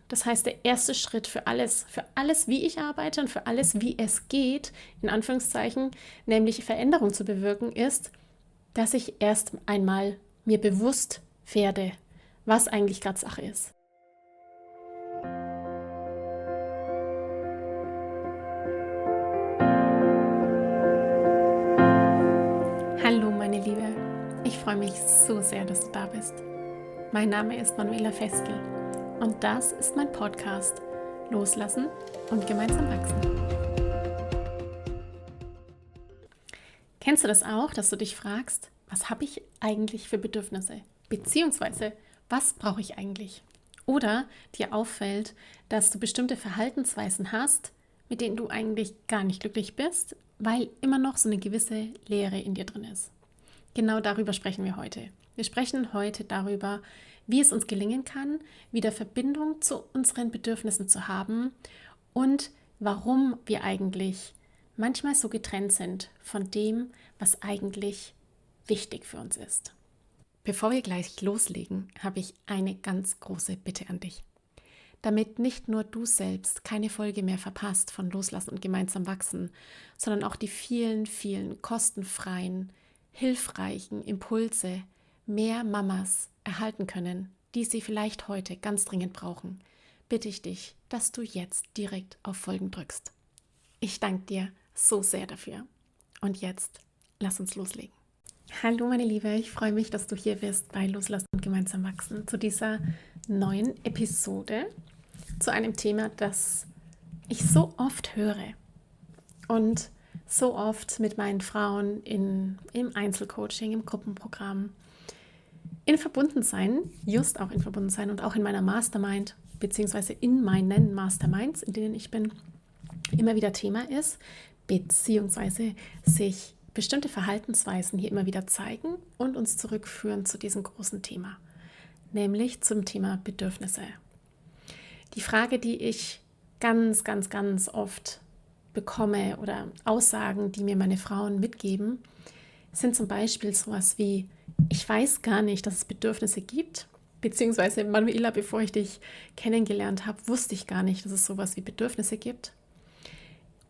Das heißt, der erste Schritt für alles, wie ich arbeite und für alles, wie es geht, in Anführungszeichen, nämlich Veränderung zu bewirken, ist, dass ich erst einmal mir bewusst werde, was eigentlich gerade Sache ist. Hallo meine Liebe, ich freue mich so sehr, dass du da bist. Mein Name ist Manuela Festel und das ist mein Podcast Loslassen und gemeinsam wachsen. Kennst du das auch, dass du dich fragst, was habe ich eigentlich für Bedürfnisse? Beziehungsweise, was brauche ich eigentlich? Oder dir auffällt, dass du bestimmte Verhaltensweisen hast, mit denen du eigentlich gar nicht glücklich bist, weil immer noch so eine gewisse Leere in dir drin ist. Genau darüber sprechen wir heute. Wir sprechen heute darüber, wie es uns gelingen kann, wieder Verbindung zu unseren Bedürfnissen zu haben und warum wir eigentlich manchmal so getrennt sind von dem, was eigentlich wichtig für uns ist. Bevor wir gleich loslegen, habe ich eine ganz große Bitte an dich. Damit nicht nur du selbst keine Folge mehr verpasst von Loslassen und gemeinsam wachsen, sondern auch die vielen, vielen kostenfreien, hilfreichen Impulse mehr Mamas erhalten können, die sie vielleicht heute ganz dringend brauchen, bitte ich dich, dass du jetzt direkt auf Folgen drückst. Ich danke dir so sehr dafür. Und jetzt, lass uns loslegen. Hallo meine Liebe, ich freue mich, dass du hier bist bei Loslassen und gemeinsam wachsen, zu dieser neuen Episode, zu einem Thema, das ich so oft höre und so oft mit meinen Frauen im Einzelcoaching, im Gruppenprogramm, in Verbundensein, just auch in Verbundensein und auch in meiner Mastermind, beziehungsweise in meinen Masterminds, in denen ich bin, immer wieder Thema ist, beziehungsweise sich bestimmte Verhaltensweisen hier immer wieder zeigen und uns zurückführen zu diesem großen Thema, nämlich zum Thema Bedürfnisse. Die Frage, die ich ganz, ganz, ganz oft bekomme oder Aussagen, die mir meine Frauen mitgeben, sind zum Beispiel sowas wie, ich weiß gar nicht, dass es Bedürfnisse gibt, beziehungsweise Manuela, bevor ich dich kennengelernt habe, wusste ich gar nicht, dass es sowas wie Bedürfnisse gibt.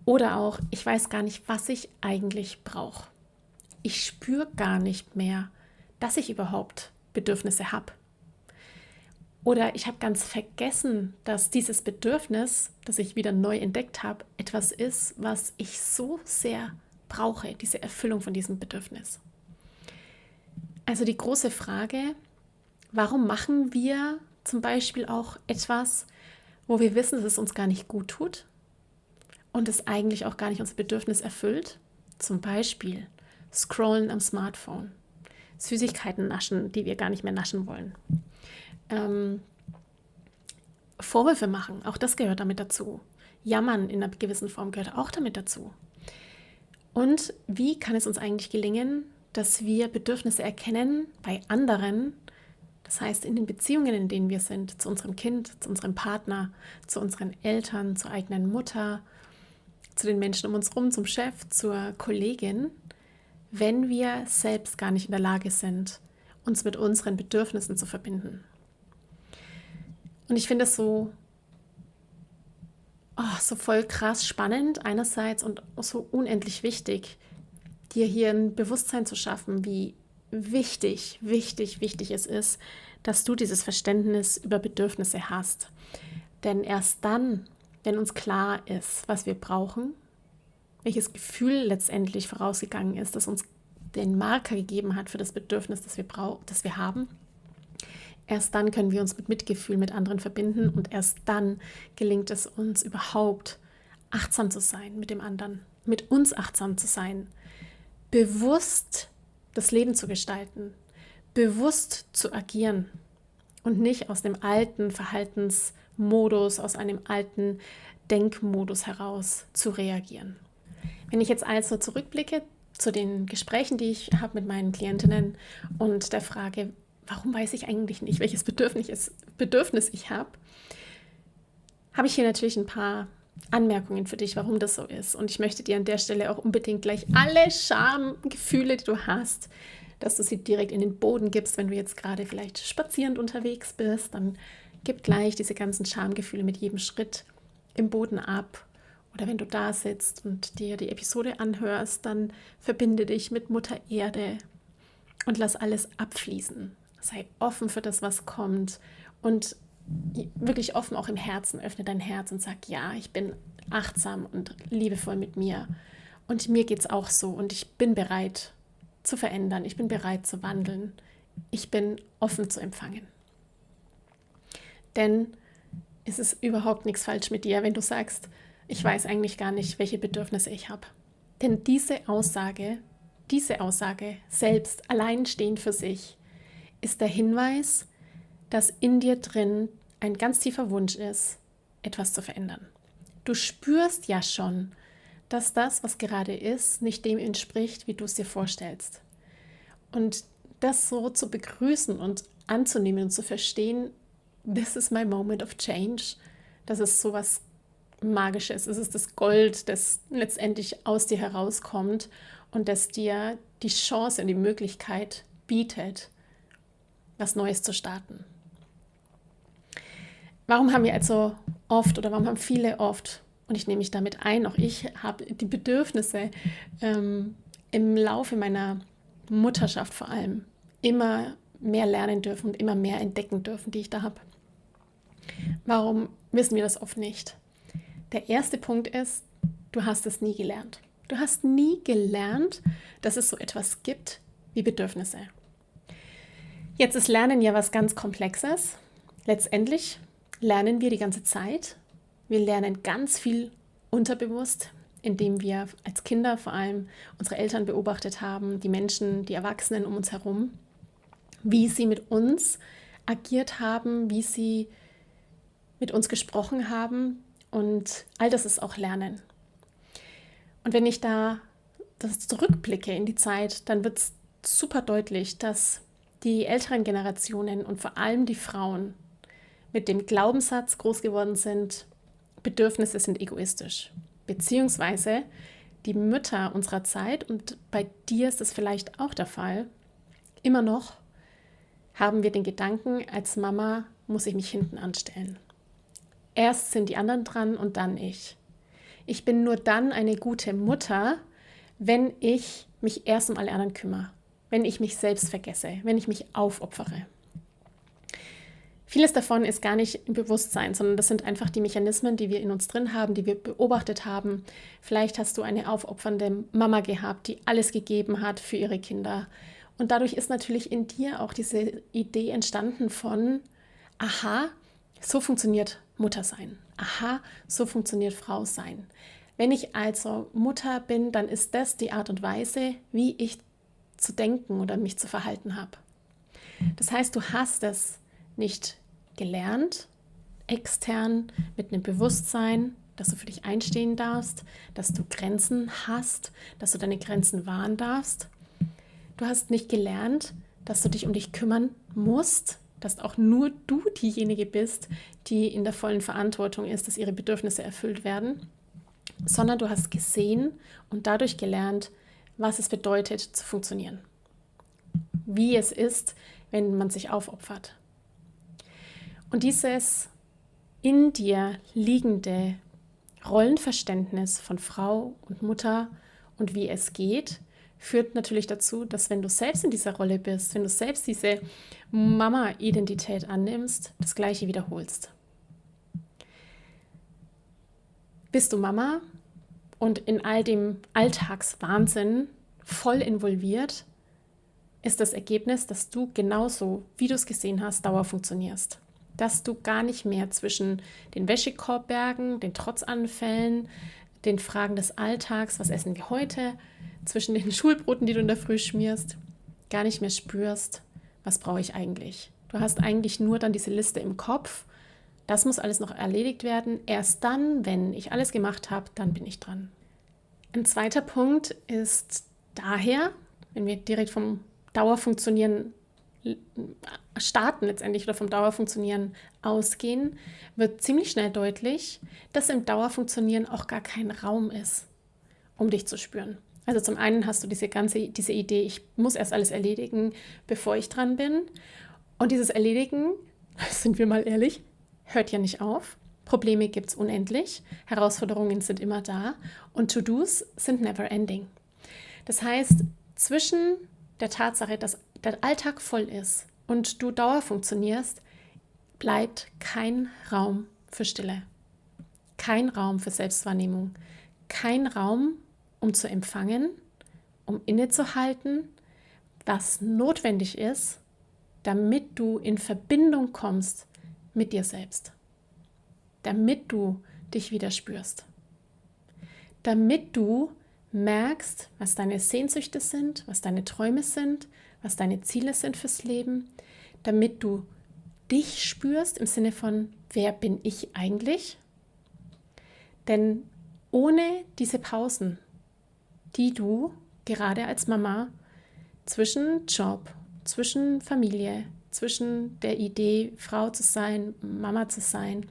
Oder auch, ich weiß gar nicht, was ich eigentlich brauche. Ich spüre gar nicht mehr, dass ich überhaupt Bedürfnisse habe. Oder ich habe ganz vergessen, dass dieses Bedürfnis, das ich wieder neu entdeckt habe, etwas ist, was ich so sehr brauche, diese Erfüllung von diesem Bedürfnis. Also die große Frage, warum machen wir zum Beispiel auch etwas, wo wir wissen, dass es uns gar nicht gut tut und es eigentlich auch gar nicht unser Bedürfnis erfüllt? Zum Beispiel Scrollen am Smartphone, Süßigkeiten naschen, die wir gar nicht mehr naschen wollen. Vorwürfe machen, auch das gehört damit dazu. Jammern in einer gewissen Form gehört auch damit dazu. Und wie kann es uns eigentlich gelingen, dass wir Bedürfnisse erkennen bei anderen, das heißt in den Beziehungen, in denen wir sind, zu unserem Kind, zu unserem Partner, zu unseren Eltern, zur eigenen Mutter, zu den Menschen um uns herum, zum Chef, zur Kollegin, wenn wir selbst gar nicht in der Lage sind, uns mit unseren Bedürfnissen zu verbinden. Und ich finde es so voll krass spannend einerseits und so unendlich wichtig, dir hier ein Bewusstsein zu schaffen, wie wichtig es ist, dass du dieses Verständnis über Bedürfnisse hast. Denn erst dann, wenn uns klar ist, was wir brauchen, welches Gefühl letztendlich vorausgegangen ist, das uns den Marker gegeben hat für das Bedürfnis, das wir haben, erst dann können wir uns mit Mitgefühl mit anderen verbinden und erst dann gelingt es uns überhaupt, achtsam zu sein mit dem anderen, mit uns achtsam zu sein, bewusst das Leben zu gestalten, bewusst zu agieren und nicht aus dem alten Verhaltensmodus, aus einem alten Denkmodus heraus zu reagieren. Wenn ich jetzt also zurückblicke zu den Gesprächen, die ich habe mit meinen Klientinnen und der Frage, warum weiß ich eigentlich nicht, welches Bedürfnis ich habe, habe ich hier natürlich ein paar Anmerkungen für dich, warum das so ist. Und ich möchte dir an der Stelle auch unbedingt gleich alle Schamgefühle, die du hast, dass du sie direkt in den Boden gibst, wenn du jetzt gerade vielleicht spazierend unterwegs bist, dann gib gleich diese ganzen Schamgefühle mit jedem Schritt im Boden ab. Oder wenn du da sitzt und dir die Episode anhörst, dann verbinde dich mit Mutter Erde und lass alles abfließen. Sei offen für das, was kommt und wirklich offen auch im Herzen. Öffne dein Herz und sag, ja, ich bin achtsam und liebevoll mit mir. Und mir geht es auch so und ich bin bereit zu verändern. Ich bin bereit zu wandeln. Ich bin offen zu empfangen. Denn es ist überhaupt nichts falsch mit dir, wenn du sagst, ich weiß eigentlich gar nicht, welche Bedürfnisse ich habe. Denn diese Aussage selbst alleinstehend für sich, ist der Hinweis, dass in dir drin ein ganz tiefer Wunsch ist, etwas zu verändern. Du spürst ja schon, dass das, was gerade ist, nicht dem entspricht, wie du es dir vorstellst. Und das so zu begrüßen und anzunehmen und zu verstehen, this is my moment of change, das ist sowas Magisches. Es ist das Gold, das letztendlich aus dir herauskommt und das dir die Chance und die Möglichkeit bietet, was Neues zu starten. Warum haben wir also oft oder warum haben viele oft, und ich nehme mich damit ein, auch ich habe die Bedürfnisse im Laufe meiner Mutterschaft vor allem immer mehr lernen dürfen und immer mehr entdecken dürfen, die ich da habe. Warum wissen wir das oft nicht? Der erste Punkt ist, du hast es nie gelernt. Du hast nie gelernt, dass es so etwas gibt wie Bedürfnisse. Jetzt ist Lernen ja was ganz Komplexes. Letztendlich lernen wir die ganze Zeit. Wir lernen ganz viel unterbewusst, indem wir als Kinder vor allem unsere Eltern beobachtet haben, die Menschen, die Erwachsenen um uns herum, wie sie mit uns agiert haben, wie sie mit uns gesprochen haben. Und all das ist auch Lernen. Und wenn ich da das zurückblicke in die Zeit, dann wird es super deutlich, dass die älteren Generationen und vor allem die Frauen mit dem Glaubenssatz groß geworden sind, Bedürfnisse sind egoistisch. Beziehungsweise die Mütter unserer Zeit, und bei dir ist das vielleicht auch der Fall, immer noch haben wir den Gedanken, als Mama muss ich mich hinten anstellen. Erst sind die anderen dran und dann ich. Ich bin nur dann eine gute Mutter, wenn ich mich erst um alle anderen kümmere, wenn ich mich selbst vergesse, wenn ich mich aufopfere. Vieles davon ist gar nicht im Bewusstsein, sondern das sind einfach die Mechanismen, die wir in uns drin haben, die wir beobachtet haben. Vielleicht hast du eine aufopfernde Mama gehabt, die alles gegeben hat für ihre Kinder. Und dadurch ist natürlich in dir auch diese Idee entstanden von, aha, so funktioniert Muttersein. Aha, so funktioniert Frau sein. Wenn ich also Mutter bin, dann ist das die Art und Weise, wie ich zu denken oder mich zu verhalten habe. Das heißt, du hast es nicht gelernt, extern mit einem Bewusstsein, dass du für dich einstehen darfst, dass du Grenzen hast, dass du deine Grenzen wahren darfst. Du hast nicht gelernt, dass du dich um dich kümmern musst, dass auch nur du diejenige bist, die in der vollen Verantwortung ist, dass ihre Bedürfnisse erfüllt werden, sondern du hast gesehen und dadurch gelernt, was es bedeutet, zu funktionieren. Wie es ist, wenn man sich aufopfert. Und dieses in dir liegende Rollenverständnis von Frau und Mutter und wie es geht, führt natürlich dazu, dass wenn du selbst in dieser Rolle bist, wenn du selbst diese Mama-Identität annimmst, das Gleiche wiederholst. Bist du Mama und in all dem Alltagswahnsinn voll involviert, ist das Ergebnis, dass du genauso, wie du es gesehen hast, dauerhaft funktionierst. Dass du gar nicht mehr zwischen den Wäschekorbbergen, den Trotzanfällen, den Fragen des Alltags, was essen wir heute, zwischen den Schulbroten, die du in der Früh schmierst, gar nicht mehr spürst, was brauche ich eigentlich. Du hast eigentlich nur dann diese Liste im Kopf, das muss alles noch erledigt werden. Erst dann, wenn ich alles gemacht habe, dann bin ich dran. Ein zweiter Punkt ist daher, wenn wir direkt vom Dauerfunktionieren starten letztendlich oder vom Dauerfunktionieren ausgehen, wird ziemlich schnell deutlich, dass im Dauerfunktionieren auch gar kein Raum ist, um dich zu spüren. Also zum einen hast du diese Idee, ich muss erst alles erledigen, bevor ich dran bin. Und dieses Erledigen, sind wir mal ehrlich, hört ja nicht auf. Probleme gibt es unendlich, Herausforderungen sind immer da und To-Dos sind never ending. Das heißt, zwischen der Tatsache, dass der Alltag voll ist und du dauerfunktionierst, bleibt kein Raum für Stille, kein Raum für Selbstwahrnehmung, kein Raum, um zu empfangen, um innezuhalten, was notwendig ist, damit du in Verbindung kommst mit dir selbst, damit du dich wieder spürst, damit du merkst, was deine Sehnsüchte sind, was deine Träume sind, was deine Ziele sind fürs Leben, damit du dich spürst im Sinne von, wer bin ich eigentlich? Denn ohne diese Pausen, die du gerade als Mama zwischen Job, zwischen Familie, zwischen der Idee, Frau zu sein, Mama zu sein,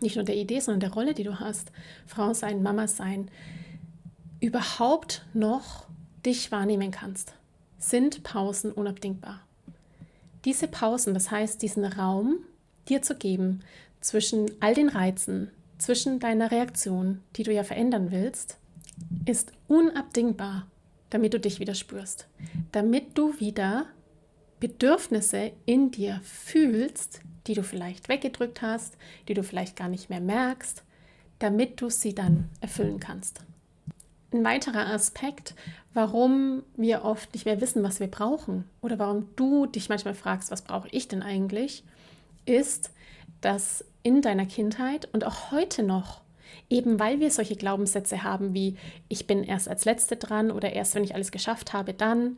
nicht nur der Idee, sondern der Rolle, die du hast, Frau sein, Mama sein, überhaupt noch dich wahrnehmen kannst, sind Pausen unabdingbar. Diese Pausen, das heißt, diesen Raum dir zu geben zwischen all den Reizen, zwischen deiner Reaktion, die du ja verändern willst, ist unabdingbar, damit du dich wieder spürst, damit du wieder Bedürfnisse in dir fühlst, die du vielleicht weggedrückt hast, die du vielleicht gar nicht mehr merkst, damit du sie dann erfüllen kannst. Ein weiterer Aspekt, warum wir oft nicht mehr wissen, was wir brauchen oder warum du dich manchmal fragst, was brauche ich denn eigentlich, ist, dass in deiner Kindheit und auch heute noch, eben weil wir solche Glaubenssätze haben wie ich bin erst als Letzte dran oder erst wenn ich alles geschafft habe, dann,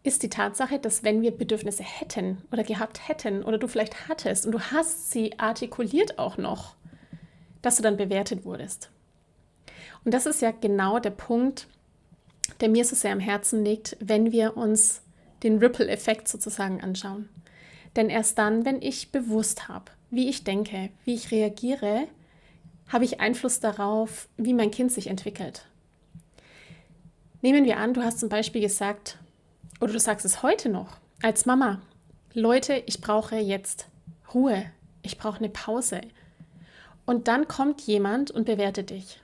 ist die Tatsache, dass wenn wir Bedürfnisse hätten oder gehabt hätten oder du vielleicht hattest und du hast sie artikuliert auch noch, dass du dann bewertet wurdest. Und das ist ja genau der Punkt, der mir so sehr am Herzen liegt, wenn wir uns den Ripple-Effekt sozusagen anschauen. Denn erst dann, wenn ich bewusst habe, wie ich denke, wie ich reagiere, habe ich Einfluss darauf, wie mein Kind sich entwickelt. Nehmen wir an, du hast zum Beispiel gesagt, oder du sagst es heute noch, als Mama, Leute, ich brauche jetzt Ruhe, ich brauche eine Pause. Und dann kommt jemand und bewertet dich.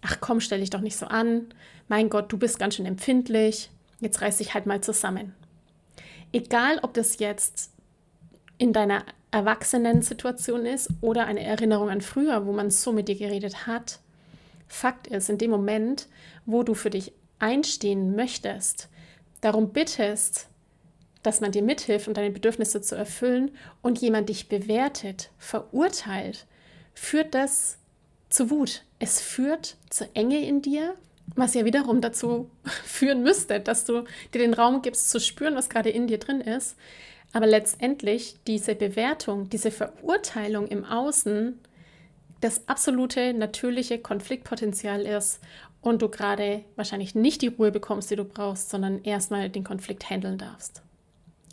Ach komm, stell dich doch nicht so an. Mein Gott, du bist ganz schön empfindlich. Jetzt reiß dich halt mal zusammen. Egal, ob das jetzt in deiner Erwachsenensituation ist oder eine Erinnerung an früher, wo man so mit dir geredet hat. Fakt ist, in dem Moment, wo du für dich einstehen möchtest, darum bittest, dass man dir mithilft, um deine Bedürfnisse zu erfüllen und jemand dich bewertet, verurteilt, führt das zu Wut. Es führt zur Enge in dir, was ja wiederum dazu führen müsste, dass du dir den Raum gibst, zu spüren, was gerade in dir drin ist. Aber letztendlich diese Bewertung, diese Verurteilung im Außen das absolute natürliche Konfliktpotenzial ist und du gerade wahrscheinlich nicht die Ruhe bekommst, die du brauchst, sondern erstmal den Konflikt handeln darfst.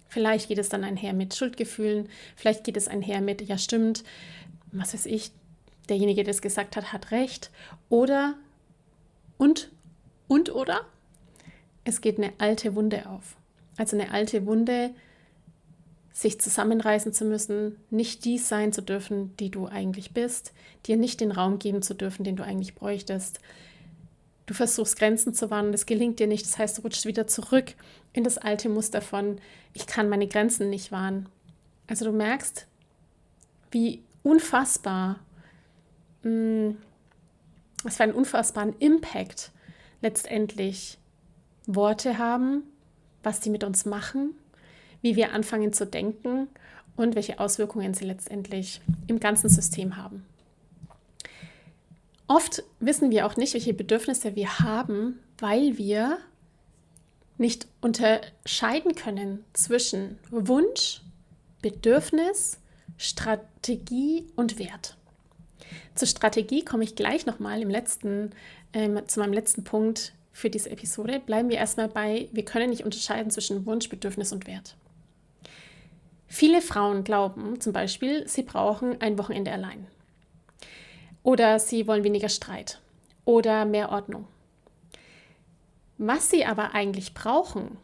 Vielleicht geht es dann einher mit Schuldgefühlen, vielleicht geht es einher mit, ja stimmt, was weiß ich, derjenige, der es gesagt hat, hat recht. Oder, oder, es geht eine alte Wunde auf. Also eine alte Wunde, sich zusammenreißen zu müssen, nicht die sein zu dürfen, die du eigentlich bist, dir nicht den Raum geben zu dürfen, den du eigentlich bräuchtest. Du versuchst Grenzen zu wahren, das gelingt dir nicht, das heißt, du rutschst wieder zurück in das alte Muster von, ich kann meine Grenzen nicht wahren. Also du merkst, wie unfassbar was für einen unfassbaren Impact letztendlich Worte haben, was die mit uns machen, wie wir anfangen zu denken und welche Auswirkungen sie letztendlich im ganzen System haben. Oft wissen wir auch nicht, welche Bedürfnisse wir haben, weil wir nicht unterscheiden können zwischen Wunsch, Bedürfnis, Strategie und Wert. Zur Strategie komme ich gleich nochmal zu meinem letzten Punkt für diese Episode. Bleiben wir erstmal bei, wir können nicht unterscheiden zwischen Wunsch, Bedürfnis und Wert. Viele Frauen glauben zum Beispiel, sie brauchen ein Wochenende allein. Oder sie wollen weniger Streit oder mehr Ordnung. Was sie aber eigentlich brauchen,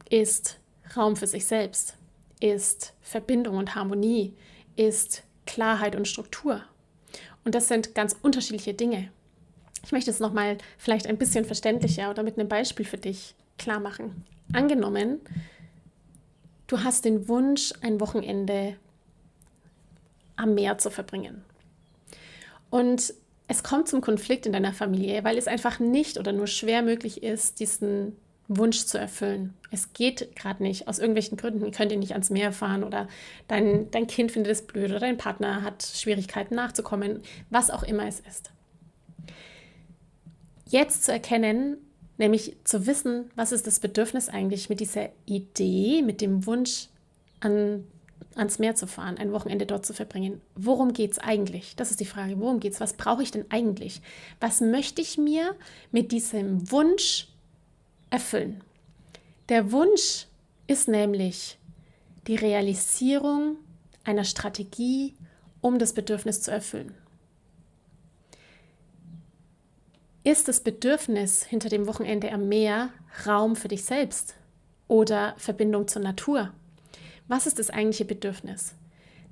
ist Raum für sich selbst, ist Verbindung und Harmonie, ist Klarheit und Struktur. Und das sind ganz unterschiedliche Dinge. Ich möchte es nochmal vielleicht ein bisschen verständlicher oder mit einem Beispiel für dich klar machen. Angenommen, du hast den Wunsch, ein Wochenende am Meer zu verbringen. Und es kommt zum Konflikt in deiner Familie, weil es einfach nicht oder nur schwer möglich ist, diesen Wunsch zu erfüllen. Es geht gerade nicht. Aus irgendwelchen Gründen könnt ihr nicht ans Meer fahren oder dein Kind findet es blöd oder dein Partner hat Schwierigkeiten nachzukommen, was auch immer es ist. Jetzt zu erkennen, nämlich zu wissen, was ist das Bedürfnis eigentlich mit dieser Idee, mit dem Wunsch ans Meer zu fahren, ein Wochenende dort zu verbringen. Worum geht es eigentlich? Das ist die Frage. Worum geht es? Was brauche ich denn eigentlich? Was möchte ich mir mit diesem Wunsch erfüllen? Der Wunsch ist nämlich die Realisierung einer Strategie, um das Bedürfnis zu erfüllen. Ist das Bedürfnis hinter dem Wochenende am Meer Raum für dich selbst oder Verbindung zur Natur? Was ist das eigentliche Bedürfnis?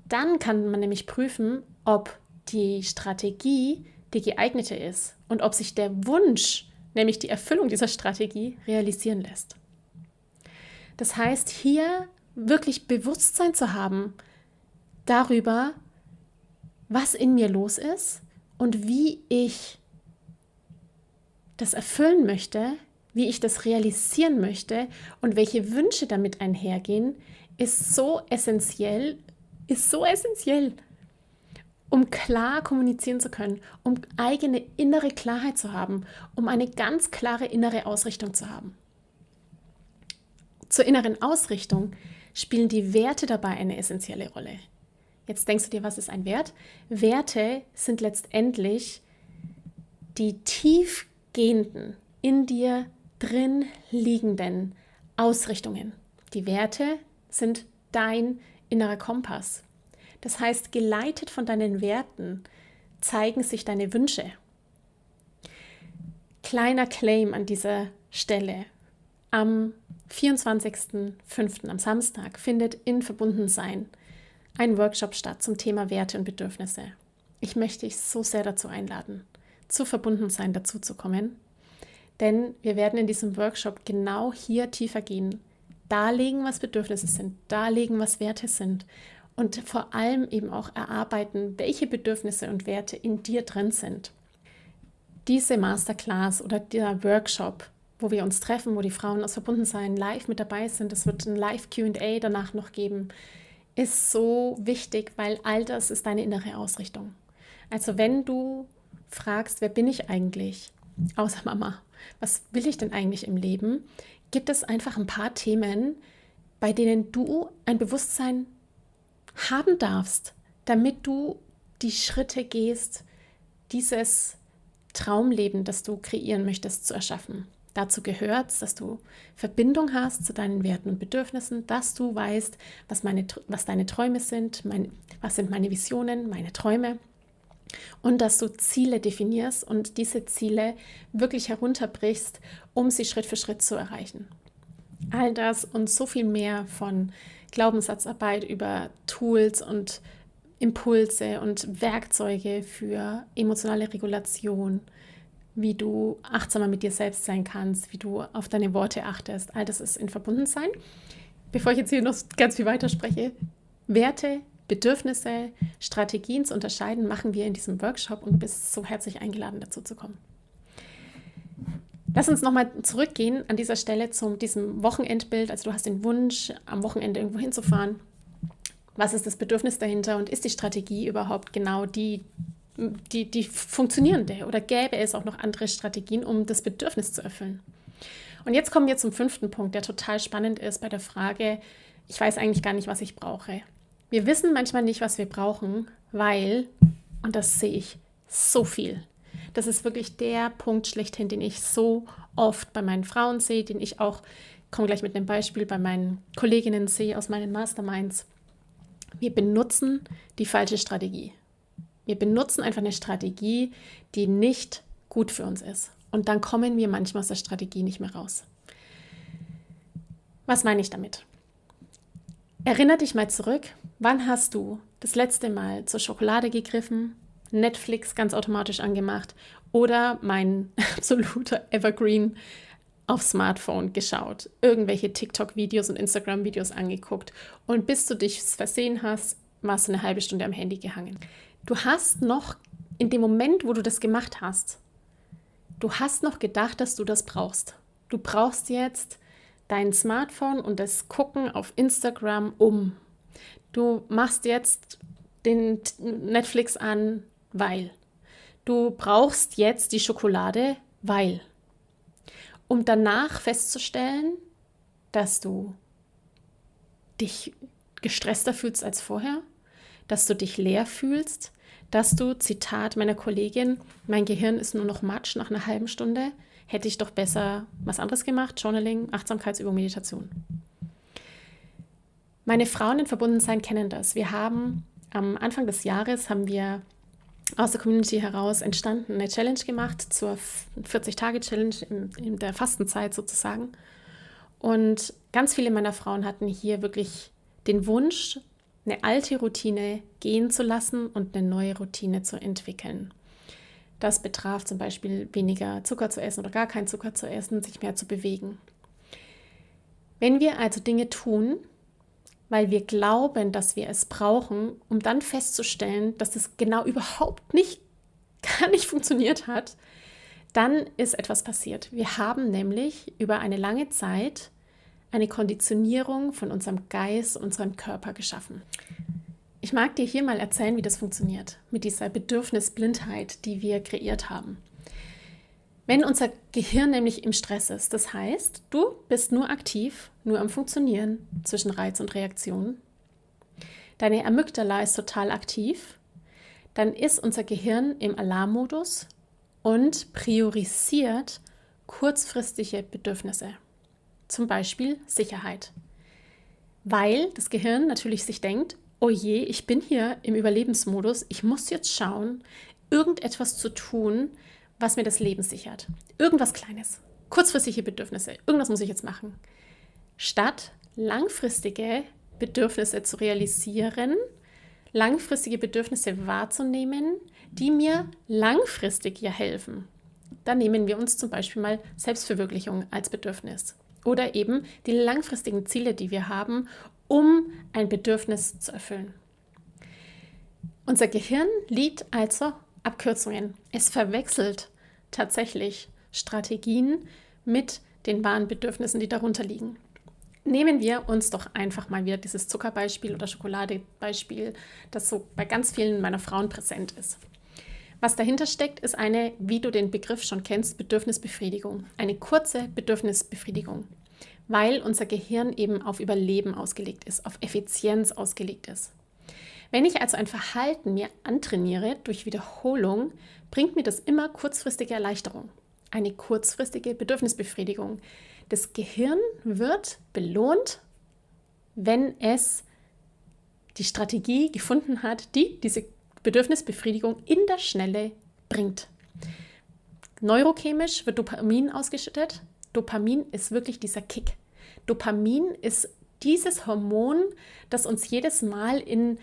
Dann kann man nämlich prüfen, ob die Strategie die geeignete ist und ob sich der Wunsch, nämlich die Erfüllung dieser Strategie, realisieren lässt. Das heißt, hier wirklich Bewusstsein zu haben darüber, was in mir los ist und wie ich das erfüllen möchte, wie ich das realisieren möchte und welche Wünsche damit einhergehen, ist so essentiell, um klar kommunizieren zu können, um eigene innere Klarheit zu haben, um eine ganz klare innere Ausrichtung zu haben. Zur inneren Ausrichtung spielen die Werte dabei eine essentielle Rolle. Jetzt denkst du dir, was ist ein Wert? Werte sind letztendlich die tiefgehenden, in dir drin liegenden Ausrichtungen. Die Werte sind dein innerer Kompass. Das heißt, geleitet von deinen Werten zeigen sich deine Wünsche. Kleiner Claim an dieser Stelle. Am 24.05., am Samstag, findet in Verbundensein ein Workshop statt zum Thema Werte und Bedürfnisse. Ich möchte dich so sehr dazu einladen, zu Verbundensein dazu zu kommen, denn wir werden in diesem Workshop genau hier tiefer gehen, darlegen, was Bedürfnisse sind, darlegen, was Werte sind und vor allem eben auch erarbeiten, welche Bedürfnisse und Werte in dir drin sind. Diese Masterclass oder der Workshop, wo wir uns treffen, wo die Frauen aus Verbundensein live mit dabei sind, es wird ein Live-Q&A danach noch geben, ist so wichtig, weil all das ist deine innere Ausrichtung. Also wenn du fragst, wer bin ich eigentlich, außer Mama, was will ich denn eigentlich im Leben, gibt es einfach ein paar Themen, bei denen du ein Bewusstsein haben darfst, damit du die Schritte gehst, dieses Traumleben, das du kreieren möchtest, zu erschaffen. Dazu gehört es, dass du Verbindung hast zu deinen Werten und Bedürfnissen, dass du weißt, was deine Träume sind, was sind meine Visionen, meine Träume. Und dass du Ziele definierst und diese Ziele wirklich herunterbrichst, um sie Schritt für Schritt zu erreichen. All das und so viel mehr von Glaubenssatzarbeit über Tools und Impulse und Werkzeuge für emotionale Regulation, wie du achtsamer mit dir selbst sein kannst, wie du auf deine Worte achtest. All das ist in Verbundensein. Bevor ich jetzt hier noch ganz viel weiter spreche, Werte, Bedürfnisse, Strategien zu unterscheiden, machen wir in diesem Workshop und du bist so herzlich eingeladen, dazu zu kommen. Lass uns nochmal zurückgehen an dieser Stelle zu diesem Wochenendbild. Also du hast den Wunsch, am Wochenende irgendwo hinzufahren. Was ist das Bedürfnis dahinter und ist die Strategie überhaupt genau die funktionierende oder gäbe es auch noch andere Strategien, um das Bedürfnis zu erfüllen? Und jetzt kommen wir zum 5. Punkt, der total spannend ist bei der Frage, ich weiß eigentlich gar nicht, was ich brauche. Wir wissen manchmal nicht, was wir brauchen, weil, und das sehe ich so viel, das ist wirklich der Punkt schlechthin, den ich so oft bei meinen Frauen sehe, den ich auch, komme gleich mit einem Beispiel, bei meinen Kolleginnen sehe aus meinen Masterminds. Wir benutzen die falsche Strategie. Wir benutzen einfach eine Strategie, die nicht gut für uns ist. Und dann kommen wir manchmal aus der Strategie nicht mehr raus. Was meine ich damit? Erinner dich mal zurück, wann hast du das letzte Mal zur Schokolade gegriffen, Netflix ganz automatisch angemacht oder mein absoluter Evergreen aufs Smartphone geschaut, irgendwelche TikTok-Videos und Instagram-Videos angeguckt und bis du dich versehen hast, warst du eine halbe Stunde am Handy gehangen. Du hast noch in dem Moment, wo du das gemacht hast, du hast noch gedacht, dass du das brauchst. Du brauchst jetzt dein Smartphone und das Gucken auf Instagram um. Du machst jetzt den Netflix an, weil. Du brauchst jetzt die Schokolade, weil. Um danach festzustellen, dass du dich gestresster fühlst als vorher, dass du dich leer fühlst, dass du, Zitat meiner Kollegin, mein Gehirn ist nur noch Matsch nach einer halben Stunde, hätte ich doch besser was anderes gemacht, Journaling, Achtsamkeitsübung, Meditation. Meine Frauen in Verbundensein kennen das. Wir haben am Anfang des Jahres, haben wir aus der Community heraus entstanden eine Challenge gemacht zur 40-Tage-Challenge in der Fastenzeit sozusagen. Und ganz viele meiner Frauen hatten hier wirklich den Wunsch, eine alte Routine gehen zu lassen und eine neue Routine zu entwickeln. Das betraf zum Beispiel weniger Zucker zu essen oder gar keinen Zucker zu essen, sich mehr zu bewegen. Wenn wir also Dinge tun, weil wir glauben, dass wir es brauchen, um dann festzustellen, dass es genau überhaupt nicht, gar nicht funktioniert hat, dann ist etwas passiert. Wir haben nämlich über eine lange Zeit eine Konditionierung von unserem Geist, unserem Körper geschaffen. Ich mag dir hier mal erzählen, wie das funktioniert, mit dieser Bedürfnisblindheit, die wir kreiert haben. Wenn unser Gehirn nämlich im Stress ist, das heißt, du bist nur aktiv, nur am Funktionieren zwischen Reiz und Reaktion, deine Amygdala ist total aktiv, dann ist unser Gehirn im Alarmmodus und priorisiert kurzfristige Bedürfnisse, zum Beispiel Sicherheit, weil das Gehirn natürlich sich denkt, oh je, ich bin hier im Überlebensmodus, ich muss jetzt schauen, irgendetwas zu tun, was mir das Leben sichert. Irgendwas Kleines, kurzfristige Bedürfnisse, irgendwas muss ich jetzt machen. Statt langfristige Bedürfnisse zu realisieren, langfristige Bedürfnisse wahrzunehmen, die mir langfristig ja helfen. Da nehmen wir uns zum Beispiel mal Selbstverwirklichung als Bedürfnis oder eben die langfristigen Ziele, die wir haben, um ein Bedürfnis zu erfüllen. Unser Gehirn liebt also Abkürzungen. Es verwechselt tatsächlich Strategien mit den wahren Bedürfnissen, die darunter liegen. Nehmen wir uns doch einfach mal wieder dieses Zuckerbeispiel oder Schokoladebeispiel, das so bei ganz vielen meiner Frauen präsent ist. Was dahinter steckt, ist eine, wie du den Begriff schon kennst, Bedürfnisbefriedigung. Eine kurze Bedürfnisbefriedigung, weil unser Gehirn eben auf Überleben ausgelegt ist, auf Effizienz ausgelegt ist. Wenn ich also ein Verhalten mir antrainiere durch Wiederholung, bringt mir das immer kurzfristige Erleichterung, eine kurzfristige Bedürfnisbefriedigung. Das Gehirn wird belohnt, wenn es die Strategie gefunden hat, die diese Bedürfnisbefriedigung in der Schnelle bringt. Neurochemisch wird Dopamin ausgeschüttet. Dopamin ist wirklich dieser Kick. Dopamin ist dieses Hormon, das uns jedes Mal in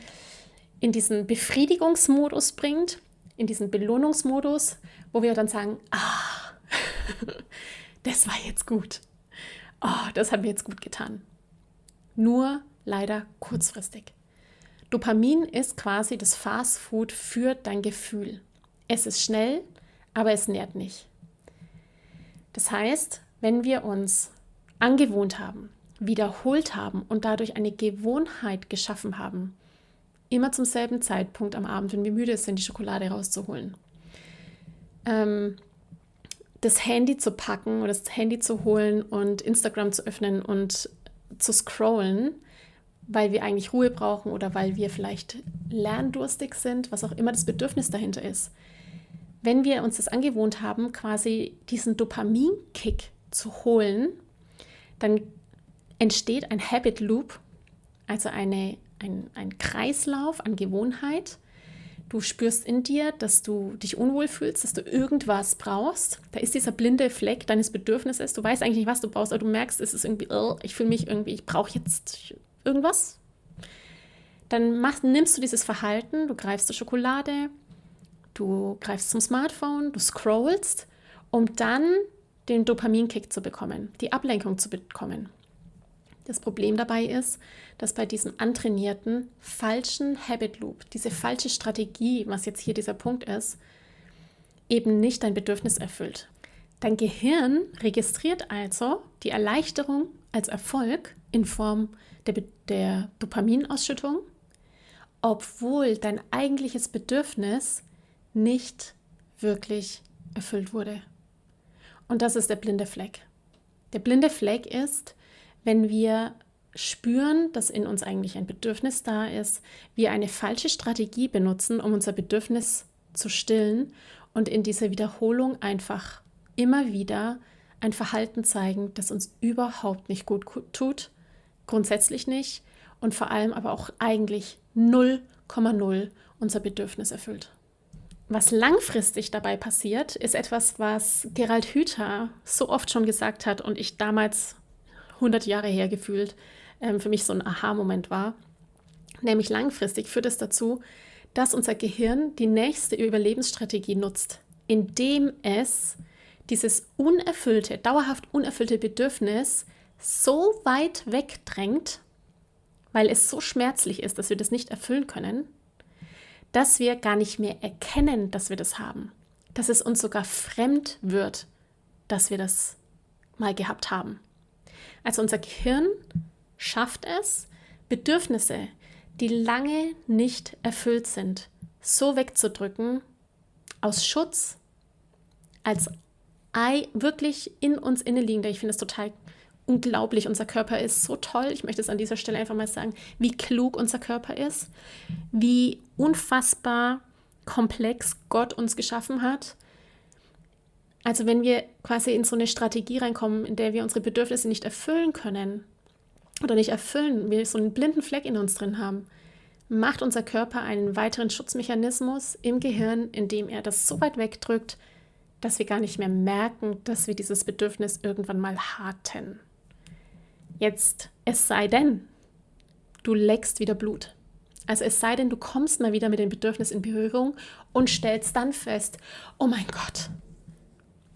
diesen Befriedigungsmodus bringt, in diesen Belohnungsmodus, wo wir dann sagen, das war jetzt gut. Oh, das hat mir jetzt gut getan. Nur leider kurzfristig. Dopamin ist quasi das Fastfood für dein Gefühl. Es ist schnell, aber es nährt nicht. Das heißt, wenn wir uns angewohnt haben, wiederholt haben und dadurch eine Gewohnheit geschaffen haben, immer zum selben Zeitpunkt am Abend, wenn wir müde sind, die Schokolade rauszuholen, das Handy zu packen oder das Handy zu holen und Instagram zu öffnen und zu scrollen, weil wir eigentlich Ruhe brauchen oder weil wir vielleicht lerndurstig sind, was auch immer das Bedürfnis dahinter ist. Wenn wir uns das angewohnt haben, quasi diesen Dopamin-Kick zu holen, dann entsteht ein Habit Loop, also ein Kreislauf an Gewohnheit. Du spürst in dir, dass du dich unwohl fühlst, dass du irgendwas brauchst. Da ist dieser blinde Fleck deines Bedürfnisses. Du weißt eigentlich nicht, was du brauchst, aber du merkst, es ist irgendwie, ich fühle mich irgendwie, ich brauche jetzt irgendwas. Dann nimmst du dieses Verhalten, du greifst zur Schokolade, du greifst zum Smartphone, du scrollst, um dann den Dopaminkick zu bekommen, die Ablenkung zu bekommen. Das Problem dabei ist, dass bei diesem antrainierten, falschen Habit Loop, diese falsche Strategie, was jetzt hier dieser Punkt ist, eben nicht dein Bedürfnis erfüllt. Dein Gehirn registriert also die Erleichterung als Erfolg in Form der Dopaminausschüttung, obwohl dein eigentliches Bedürfnis nicht wirklich erfüllt wurde. Und das ist der blinde Fleck. Der blinde Fleck ist, wenn wir spüren, dass in uns eigentlich ein Bedürfnis da ist, wir eine falsche Strategie benutzen, um unser Bedürfnis zu stillen und in dieser Wiederholung einfach immer wieder ein Verhalten zeigen, das uns überhaupt nicht gut tut, grundsätzlich nicht und vor allem aber auch eigentlich 0,0 unser Bedürfnis erfüllt. Was langfristig dabei passiert, ist etwas, was Gerald Hüther so oft schon gesagt hat und ich damals 100 Jahre her gefühlt für mich so ein Aha-Moment war. Nämlich langfristig führt es dazu, dass unser Gehirn die nächste Überlebensstrategie nutzt, indem es dieses unerfüllte, dauerhaft unerfüllte Bedürfnis so weit wegdrängt, weil es so schmerzlich ist, dass wir das nicht erfüllen können, dass wir gar nicht mehr erkennen, dass wir das haben. Dass es uns sogar fremd wird, dass wir das mal gehabt haben. Also unser Gehirn schafft es, Bedürfnisse, die lange nicht erfüllt sind, so wegzudrücken, aus Schutz, als wirklich in uns inneliegender. Ich finde es total unglaublich. Unser Körper ist so toll. Ich möchte es an dieser Stelle einfach mal sagen, wie klug unser Körper ist, wie unfassbar komplex Gott uns geschaffen hat. Also wenn wir quasi in so eine Strategie reinkommen, in der wir unsere Bedürfnisse nicht erfüllen können oder nicht erfüllen, wir so einen blinden Fleck in uns drin haben, macht unser Körper einen weiteren Schutzmechanismus im Gehirn, indem er das so weit wegdrückt, dass wir gar nicht mehr merken, dass wir dieses Bedürfnis irgendwann mal hatten. Jetzt, es sei denn, du leckst wieder Blut. Also es sei denn, du kommst mal wieder mit dem Bedürfnis in Berührung und stellst dann fest, oh mein Gott,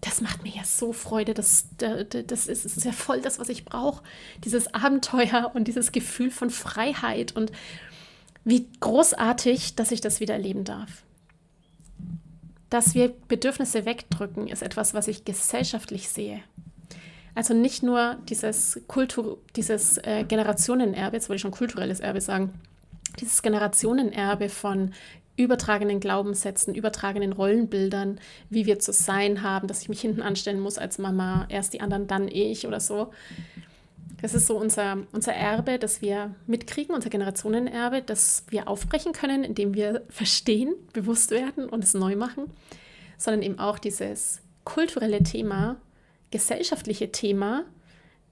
das macht mir ja so Freude, das ist ja voll das, was ich brauche. Dieses Abenteuer und dieses Gefühl von Freiheit und wie großartig, dass ich das wieder erleben darf. Dass wir Bedürfnisse wegdrücken, ist etwas, was ich gesellschaftlich sehe. Also nicht nur dieses Generationenerbe, jetzt wollte ich schon kulturelles Erbe sagen, dieses Generationenerbe von übertragenen Glaubenssätzen, übertragenen Rollenbildern, wie wir zu sein haben, dass ich mich hinten anstellen muss als Mama, erst die anderen, dann ich oder so. Das ist so unser Erbe, das wir mitkriegen, unser Generationenerbe, das wir aufbrechen können, indem wir verstehen, bewusst werden und es neu machen, sondern eben auch dieses kulturelle Thema, gesellschaftliche Thema,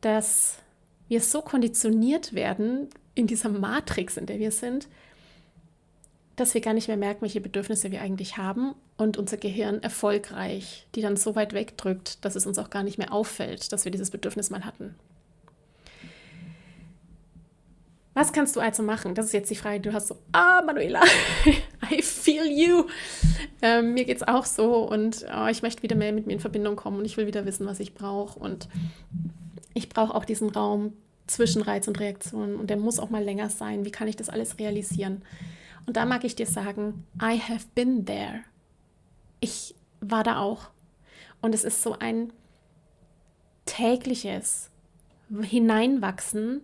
dass wir so konditioniert werden in dieser Matrix, in der wir sind, dass wir gar nicht mehr merken, welche Bedürfnisse wir eigentlich haben und unser Gehirn erfolgreich die dann so weit wegdrückt, dass es uns auch gar nicht mehr auffällt, dass wir dieses Bedürfnis mal hatten. Was kannst du also machen? Das ist jetzt die Frage, die du hast so, Manuela, I feel you. Mir geht es auch so und ich möchte wieder mehr mit mir in Verbindung kommen und ich will wieder wissen, was ich brauche und ich brauche auch diesen Raum zwischen Reiz und Reaktion und der muss auch mal länger sein. Wie kann ich das alles realisieren? Und da mag ich dir sagen, I have been there. Ich war da auch. Und es ist so ein tägliches Hineinwachsen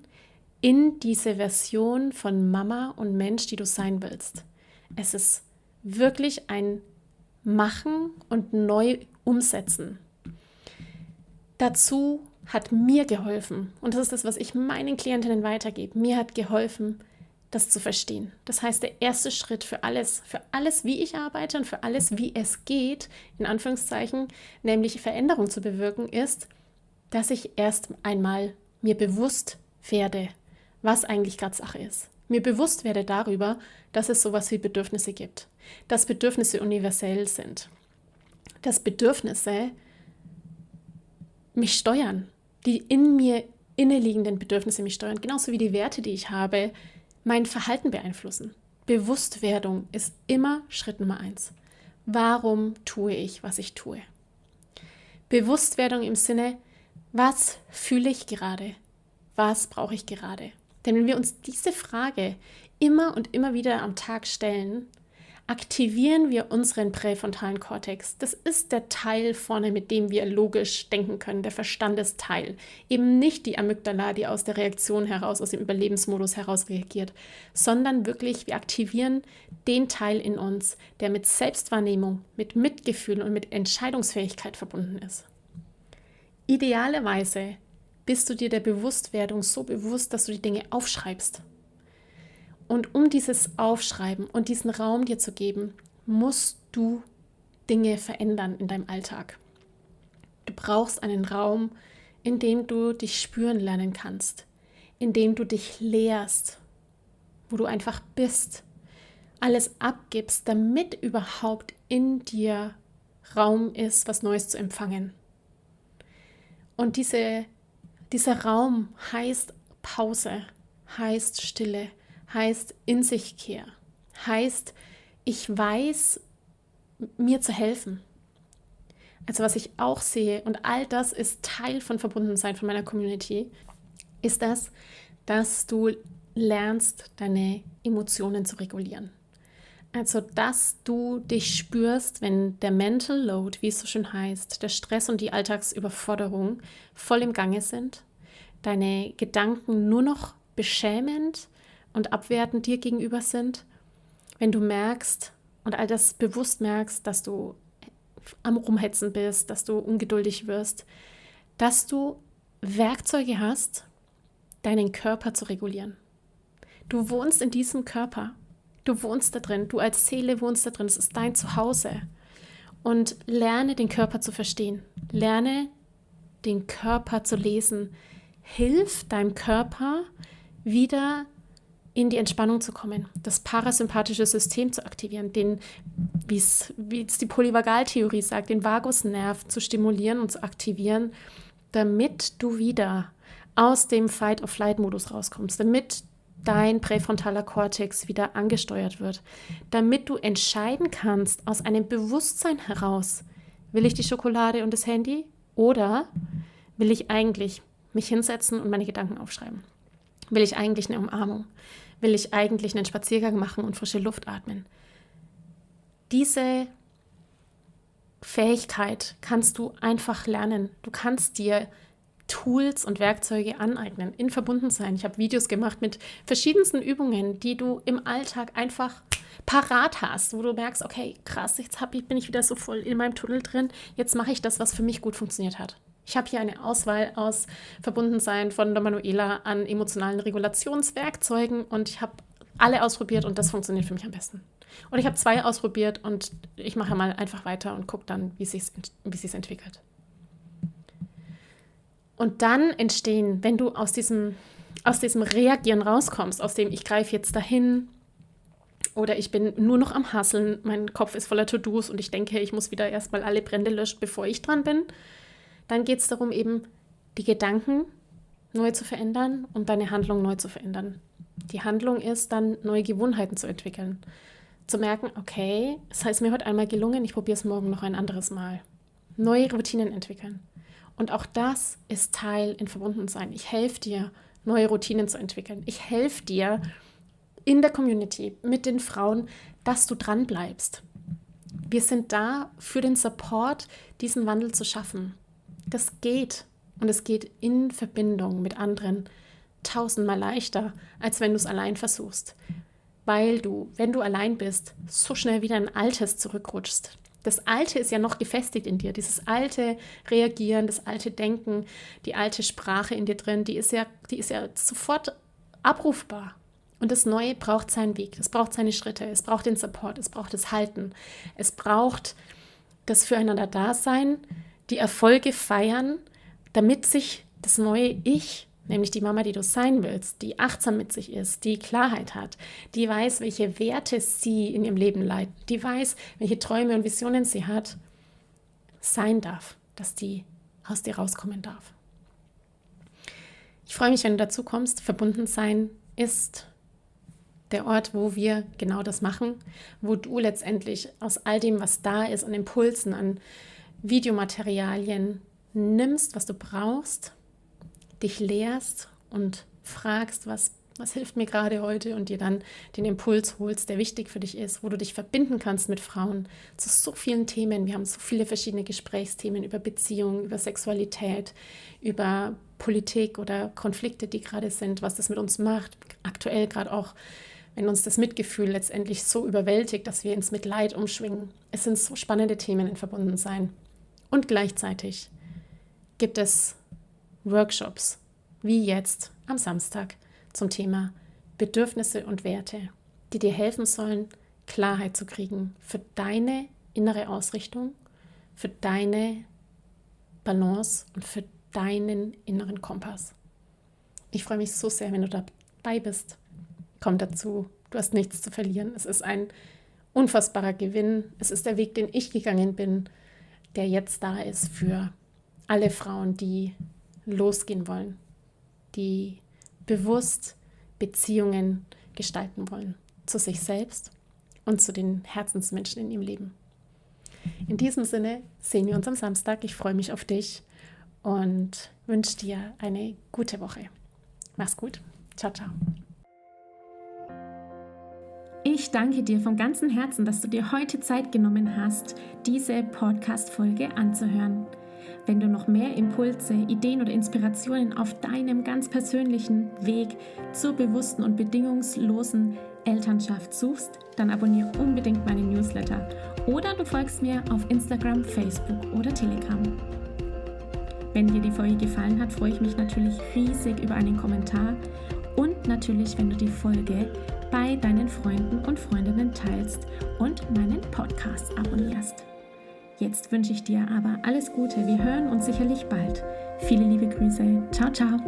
in diese Version von Mama und Mensch, die du sein willst. Es ist wirklich ein Machen und neu umsetzen. Dazu hat mir geholfen, und das ist das, was ich meinen Klientinnen weitergebe, mir hat geholfen, das zu verstehen. Das heißt, der erste Schritt für alles, wie ich arbeite und für alles, wie es geht, in Anführungszeichen, nämlich Veränderung zu bewirken, ist, dass ich erst einmal mir bewusst werde, was eigentlich gerade Sache ist. Mir bewusst werde darüber, dass es sowas wie Bedürfnisse gibt, dass Bedürfnisse universell sind, dass Bedürfnisse mich steuern, die in mir inneliegenden Bedürfnisse mich steuern, genauso wie die Werte, die ich habe, mein Verhalten beeinflussen. Bewusstwerdung ist immer Schritt Nummer 1. Warum tue ich, was ich tue? Bewusstwerdung im Sinne, was fühle ich gerade? Was brauche ich gerade? Denn wenn wir uns diese Frage immer und immer wieder am Tag stellen, aktivieren wir unseren präfrontalen Kortex. Das ist der Teil vorne, mit dem wir logisch denken können, der Verstandesteil. Eben nicht die Amygdala, die aus der Reaktion heraus, aus dem Überlebensmodus heraus reagiert, sondern wirklich, wir aktivieren den Teil in uns, der mit Selbstwahrnehmung, mit Mitgefühl und mit Entscheidungsfähigkeit verbunden ist. Idealerweise bist du dir der Bewusstwerdung so bewusst, dass du die Dinge aufschreibst. Und um dieses Aufschreiben und diesen Raum dir zu geben, musst du Dinge verändern in deinem Alltag. Du brauchst einen Raum, in dem du dich spüren lernen kannst, in dem du dich lehrst, wo du einfach bist, alles abgibst, damit überhaupt in dir Raum ist, was Neues zu empfangen. Und dieser Raum heißt Pause, heißt Stille, heißt in sich Kehr, heißt, ich weiß, mir zu helfen. Also was ich auch sehe, und all das ist Teil von Verbundensein von meiner Community, ist das, dass du lernst, deine Emotionen zu regulieren. Also, dass du dich spürst, wenn der Mental Load, wie es so schön heißt, der Stress und die Alltagsüberforderung voll im Gange sind, deine Gedanken nur noch beschämend und abwertend dir gegenüber sind, wenn du merkst und all das bewusst merkst, dass du am Rumhetzen bist, dass du ungeduldig wirst, dass du Werkzeuge hast, deinen Körper zu regulieren. Du wohnst in diesem Körper. Du wohnst da drin, du als Seele wohnst da drin, es ist dein Zuhause. Und lerne den Körper zu verstehen, lerne den Körper zu lesen. Hilf deinem Körper wieder in die Entspannung zu kommen, das parasympathische System zu aktivieren, wie es die Polyvagaltheorie sagt, den Vagusnerv zu stimulieren und zu aktivieren, damit du wieder aus dem Fight-or-Flight-Modus rauskommst, damit dein präfrontaler Kortex wieder angesteuert wird, damit du entscheiden kannst aus einem Bewusstsein heraus, will ich die Schokolade und das Handy oder will ich eigentlich mich hinsetzen und meine Gedanken aufschreiben? Will ich eigentlich eine Umarmung? Will ich eigentlich einen Spaziergang machen und frische Luft atmen? Diese Fähigkeit kannst du einfach lernen. Du kannst dir Tools und Werkzeuge aneignen, in Verbundensein. Ich habe Videos gemacht mit verschiedensten Übungen, die du im Alltag einfach parat hast, wo du merkst, okay, krass, jetzt bin ich wieder so voll in meinem Tunnel drin, jetzt mache ich das, was für mich gut funktioniert hat. Ich habe hier eine Auswahl aus Verbundensein von der Manuela an emotionalen Regulationswerkzeugen und ich habe alle ausprobiert und das funktioniert für mich am besten. Und ich habe 2 ausprobiert und ich mache mal einfach weiter und gucke dann, wie es sich entwickelt. Und dann entstehen, wenn du aus diesem Reagieren rauskommst, aus dem ich greife jetzt dahin oder ich bin nur noch am Hasseln, mein Kopf ist voller To-Dos und ich denke, ich muss wieder erstmal alle Brände löschen, bevor ich dran bin, dann geht es darum, eben die Gedanken neu zu verändern und deine Handlung neu zu verändern. Die Handlung ist dann, neue Gewohnheiten zu entwickeln. Zu merken, okay, es ist mir heute einmal gelungen, ich probiere es morgen noch ein anderes Mal. Neue Routinen entwickeln. Und auch das ist Teil in Verbundensein. Ich helfe dir, neue Routinen zu entwickeln. Ich helfe dir in der Community mit den Frauen, dass du dran bleibst. Wir sind da für den Support, diesen Wandel zu schaffen. Das geht. Und es geht in Verbindung mit anderen 1000-mal leichter, als wenn du es allein versuchst. Weil du, wenn du allein bist, so schnell wieder in Altes zurückrutschst. Das Alte ist ja noch gefestigt in dir, dieses alte Reagieren, das alte Denken, die alte Sprache in dir drin, die ist ja sofort abrufbar. Und das Neue braucht seinen Weg, es braucht seine Schritte, es braucht den Support, es braucht das Halten, es braucht das Füreinander-Dasein, die Erfolge feiern, damit sich das neue Ich, nämlich die Mama, die du sein willst, die achtsam mit sich ist, die Klarheit hat, die weiß, welche Werte sie in ihrem Leben leitet, die weiß, welche Träume und Visionen sie hat, sein darf, dass die aus dir rauskommen darf. Ich freue mich, wenn du dazu kommst. Verbunden sein ist Der Ort, wo wir genau das machen, wo du letztendlich aus all dem, was da ist, an Impulsen, an Videomaterialien nimmst, was du brauchst, dich lehrst und fragst, was hilft mir gerade heute und dir dann den Impuls holst, der wichtig für dich ist, wo du dich verbinden kannst mit Frauen zu so vielen Themen. Wir haben so viele verschiedene Gesprächsthemen über Beziehungen, über Sexualität, über Politik oder Konflikte, die gerade sind, was das mit uns macht. Aktuell gerade auch, wenn uns das Mitgefühl letztendlich so überwältigt, dass wir ins Mitleid umschwingen. Es sind so spannende Themen in Verbundensein. Und gleichzeitig gibt es Workshops, wie jetzt am Samstag, zum Thema Bedürfnisse und Werte, die dir helfen sollen, Klarheit zu kriegen für deine innere Ausrichtung, für deine Balance und für deinen inneren Kompass. Ich freue mich so sehr, wenn du dabei bist. Komm dazu, du hast nichts zu verlieren. Es ist ein unfassbarer Gewinn. Es ist der Weg, den ich gegangen bin, der jetzt da ist für alle Frauen, die losgehen wollen, die bewusst Beziehungen gestalten wollen, zu sich selbst und zu den Herzensmenschen in ihrem Leben. In diesem Sinne sehen wir uns am Samstag. Ich freue mich auf dich und wünsche dir eine gute Woche. Mach's gut. Ciao, ciao. Ich danke dir von ganzem Herzen, dass du dir heute Zeit genommen hast, diese Podcast-Folge anzuhören. Wenn du noch mehr Impulse, Ideen oder Inspirationen auf deinem ganz persönlichen Weg zur bewussten und bedingungslosen Elternschaft suchst, dann abonniere unbedingt meinen Newsletter oder du folgst mir auf Instagram, Facebook oder Telegram. Wenn dir die Folge gefallen hat, freue ich mich natürlich riesig über einen Kommentar und natürlich, wenn du die Folge bei deinen Freunden und Freundinnen teilst und meinen Podcast abonnierst. Jetzt wünsche ich dir aber alles Gute. Wir hören uns sicherlich bald. Viele liebe Grüße. Ciao, ciao.